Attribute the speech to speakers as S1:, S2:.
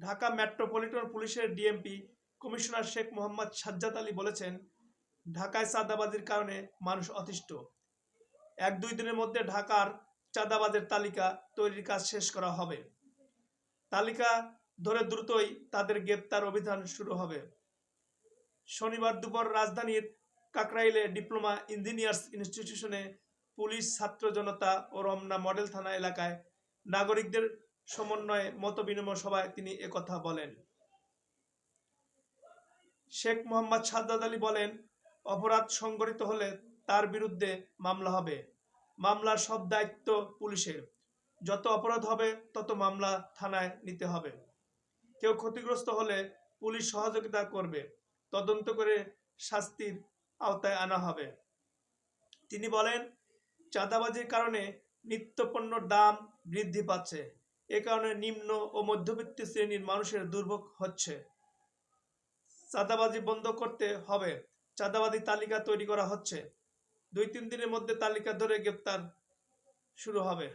S1: Dhaka metropolitan পুলিশের DMP commissioner Sheikh Mohammad Sajjad Ali বলেছেন, ঢাকায় চাঁদাবাজির কারণে মানুষ অতিষ্ঠ। 1-2 দিনের মধ্যে ঢাকার চাঁদাবাজের তালিকা তৈরির কাজ শেষ করা হবে। তালিকা ধরে দ্রুতই তাদের গ্রেপ্তার অভিযান শুরু হবে। শনিবার দুপুর রাজধানীর কাকরাইলে ডিপ্লোমা ইঞ্জিনিয়ার্স ইনস্টিটিউশনে পুলিশ, ছাত্র জনতা ও রমনা মডেল থানা এলাকায় নাগরিকদের সমন্বয়ে মতবিনিময় সভায় তিনি একথা বলেন। শেখ মোহাম্মদ সাজ্জাদ আলী বলেন, অপরাধ সংঘটিত হলে তার বিরুদ্ধে মামলা হবে। মামলার সব দায়িত্ব পুলিশের। যত অপরাধ হবে তত মামলা থানায় নিতে হবে। কেউ ক্ষতিগ্রস্ত হলে পুলিশ সহযোগিতা করবে, তদন্ত করে শাস্তির আওতায় আনা হবে। তিনি বলেন, চাঁদাবাজির কারণে নিত্যপণ্যের দাম বৃদ্ধি পাচ্ছে। এ কারণে নিম্ন ও মধ্যবিত্ত শ্রেণীর মানুষের দুর্ভোগ হচ্ছে। চাঁদাবাজি বন্ধ করতে হবে। চাঁদাবাজি তালিকা তৈরি করা হচ্ছে। 2-3 দিনের মধ্যে তালিকা ধরে গ্রেপ্তার শুরু হবে।